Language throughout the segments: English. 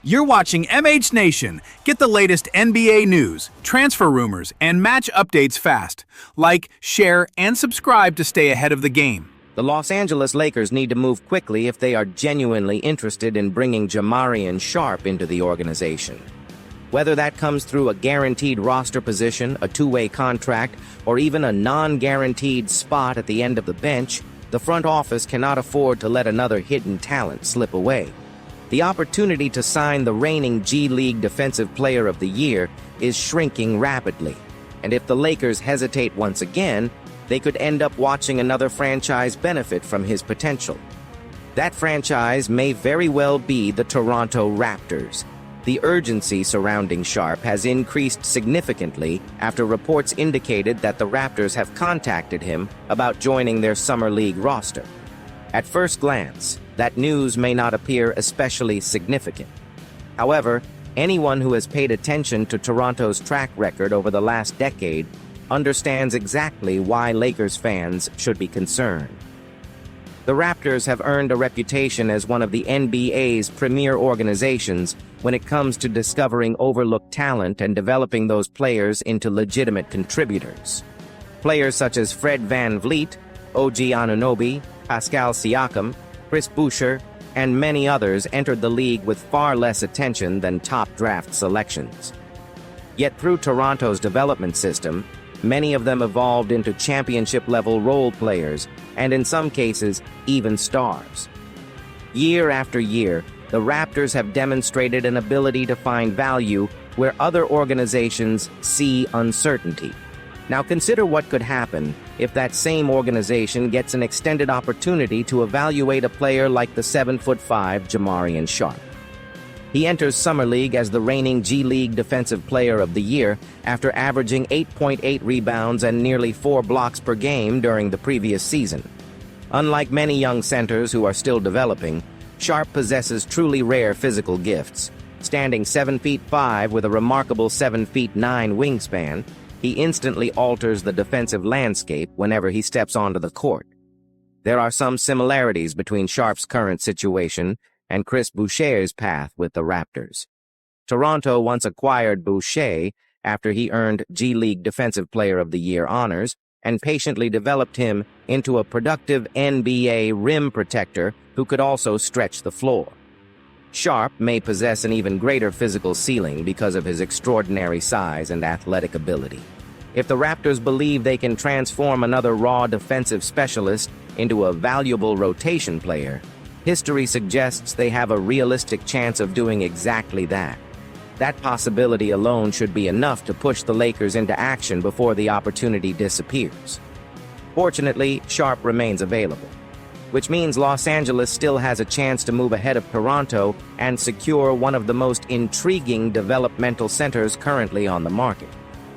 You're watching MH Nation. Get the latest NBA news, transfer rumors, and match updates fast. Like, share, and subscribe to stay ahead of the game. The Los Angeles Lakers need to move quickly if they are genuinely interested in bringing Jamarion Sharp into the organization. Whether that comes through a guaranteed roster position, a two-way contract, or even a non-guaranteed spot at the end of the bench, the front office cannot afford to let another hidden talent slip away. The opportunity to sign the reigning G League Defensive Player of the Year is shrinking rapidly, and if the Lakers hesitate once again, they could end up watching another franchise benefit from his potential. That franchise may very well be the Toronto Raptors. The urgency surrounding Sharp has increased significantly after reports indicated that the Raptors have contacted him about joining their Summer League roster. At first glance, that news may not appear especially significant. However, anyone who has paid attention to Toronto's track record over the last decade understands exactly why Lakers fans should be concerned. The Raptors have earned a reputation as one of the NBA's premier organizations when it comes to discovering overlooked talent and developing those players into legitimate contributors. Players such as Fred VanVleet, OG Anunoby, Pascal Siakam, Chris Boucher, and many others entered the league with far less attention than top draft selections. Yet through Toronto's development system, many of them evolved into championship-level role players, and in some cases, even stars. Year after year, the Raptors have demonstrated an ability to find value where other organizations see uncertainty. Now consider what could happen if that same organization gets an extended opportunity to evaluate a player like the 7'5" Jamarion Sharp. He enters Summer League as the reigning G League Defensive Player of the Year after averaging 8.8 rebounds and nearly 4 blocks per game during the previous season. Unlike many young centers who are still developing, Sharp possesses truly rare physical gifts. Standing 7'5" with a remarkable 7'9" wingspan, he instantly alters the defensive landscape whenever he steps onto the court. There are some similarities between Sharp's current situation and Chris Boucher's path with the Raptors. Toronto once acquired Boucher after he earned G League Defensive Player of the Year honors and patiently developed him into a productive NBA rim protector who could also stretch the floor. Sharp may possess an even greater physical ceiling because of his extraordinary size and athletic ability. If the Raptors believe they can transform another raw defensive specialist into a valuable rotation player, history suggests they have a realistic chance of doing exactly that. That possibility alone should be enough to push the Lakers into action before the opportunity disappears. Fortunately, Sharp remains available, which means Los Angeles still has a chance to move ahead of Toronto and secure one of the most intriguing developmental centers currently on the market.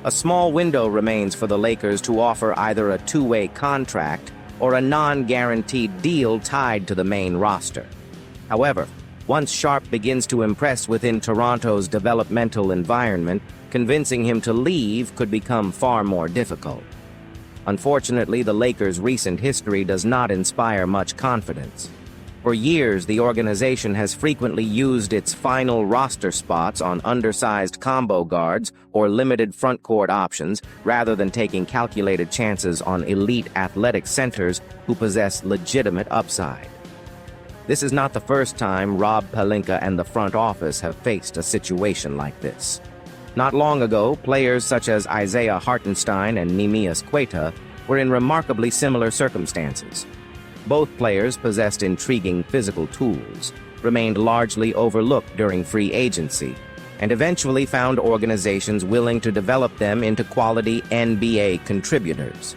A small window remains for the Lakers to offer either a two-way contract or a non-guaranteed deal tied to the main roster. However, once Sharp begins to impress within Toronto's developmental environment, convincing him to leave could become far more difficult. Unfortunately, the Lakers' recent history does not inspire much confidence. For years, the organization has frequently used its final roster spots on undersized combo guards or limited frontcourt options rather than taking calculated chances on elite athletic centers who possess legitimate upside. This is not the first time Rob Pelinka and the front office have faced a situation like this. Not long ago, players such as Isaiah Hartenstein and Neemias Queta were in remarkably similar circumstances. Both players possessed intriguing physical tools, remained largely overlooked during free agency, and eventually found organizations willing to develop them into quality NBA contributors.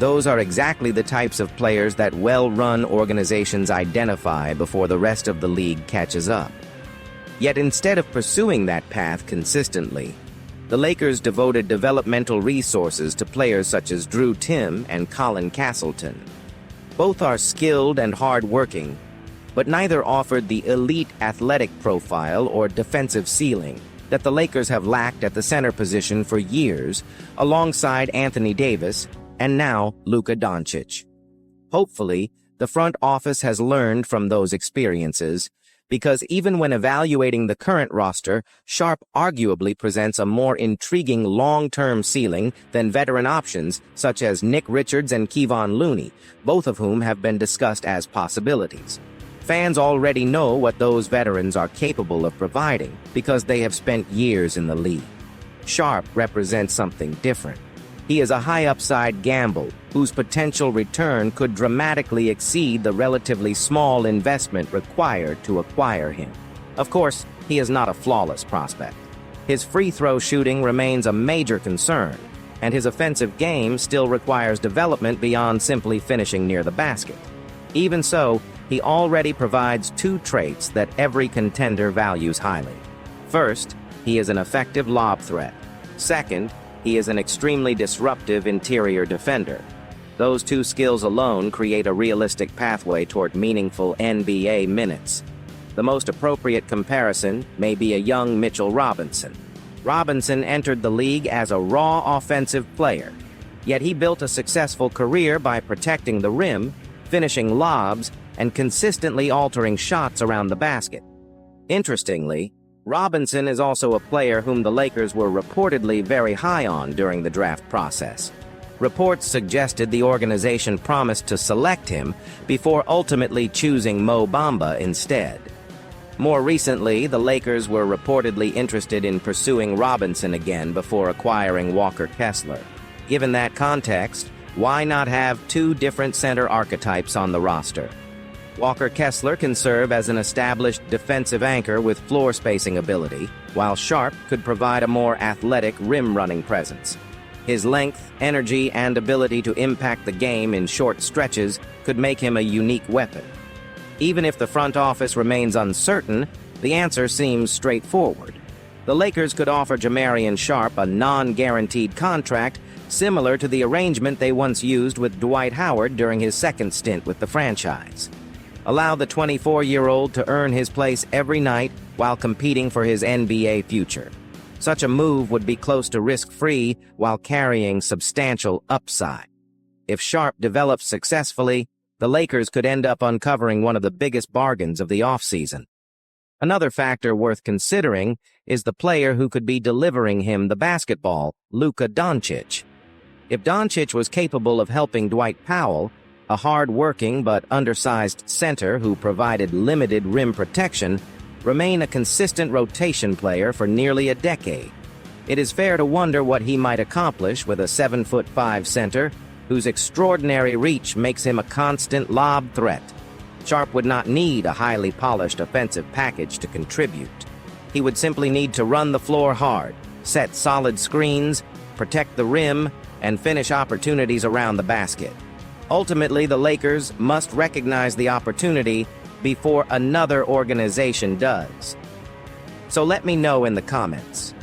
Those are exactly the types of players that well-run organizations identify before the rest of the league catches up. Yet instead of pursuing that path consistently, the Lakers devoted developmental resources to players such as Drew Timm and Colin Castleton. Both are skilled and hard-working, but neither offered the elite athletic profile or defensive ceiling that the Lakers have lacked at the center position for years, alongside Anthony Davis and now Luka Dončić. Hopefully, the front office has learned from those experiences, because even when evaluating the current roster, Sharp arguably presents a more intriguing long-term ceiling than veteran options such as Nick Richards and Kevon Looney, both of whom have been discussed as possibilities. Fans already know what those veterans are capable of providing because they have spent years in the league. Sharp represents something different. He is a high-upside gamble whose potential return could dramatically exceed the relatively small investment required to acquire him. Of course, he is not a flawless prospect. His free throw shooting remains a major concern, and his offensive game still requires development beyond simply finishing near the basket. Even so, he already provides two traits that every contender values highly. First, he is an effective lob threat. Second, he is an extremely disruptive interior defender. Those two skills alone create a realistic pathway toward meaningful NBA minutes. The most appropriate comparison may be a young Mitchell Robinson. Robinson entered the league as a raw offensive player, yet he built a successful career by protecting the rim, finishing lobs, and consistently altering shots around the basket. Interestingly, Robinson is also a player whom the Lakers were reportedly very high on during the draft process. Reports suggested the organization promised to select him before ultimately choosing Mo Bamba instead. More recently, the Lakers were reportedly interested in pursuing Robinson again before acquiring Walker Kessler. Given that context, why not have two different center archetypes on the roster? Walker Kessler can serve as an established defensive anchor with floor spacing ability, while Sharp could provide a more athletic rim-running presence. His length, energy, and ability to impact the game in short stretches could make him a unique weapon. Even if the front office remains uncertain, the answer seems straightforward. The Lakers could offer Jamarion Sharp a non-guaranteed contract similar to the arrangement they once used with Dwight Howard during his second stint with the franchise. Allow the 24-year-old to earn his place every night while competing for his NBA future. Such a move would be close to risk-free while carrying substantial upside. If Sharp develops successfully, the Lakers could end up uncovering one of the biggest bargains of the offseason. Another factor worth considering is the player who could be delivering him the basketball, Luka Dončić. If Dončić was capable of helping Dwight Powell, a hard-working but undersized center who provided limited rim protection, remain a consistent rotation player for nearly a decade. It is fair to wonder what he might accomplish with a 7'5" center whose extraordinary reach makes him a constant lob threat. Sharp would not need a highly polished offensive package to contribute. He would simply need to run the floor hard, set solid screens, protect the rim, and finish opportunities around the basket. Ultimately, the Lakers must recognize the opportunity before another organization does. So let me know in the comments.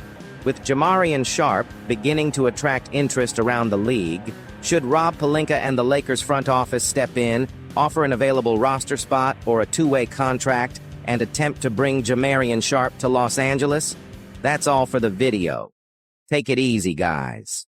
With Jamarion Sharp beginning to attract interest around the league, should Rob Pelinka and the Lakers front office step in, offer an available roster spot or a two-way contract, and attempt to bring Jamarion Sharp to Los Angeles? That's all for the video. Take it easy, guys.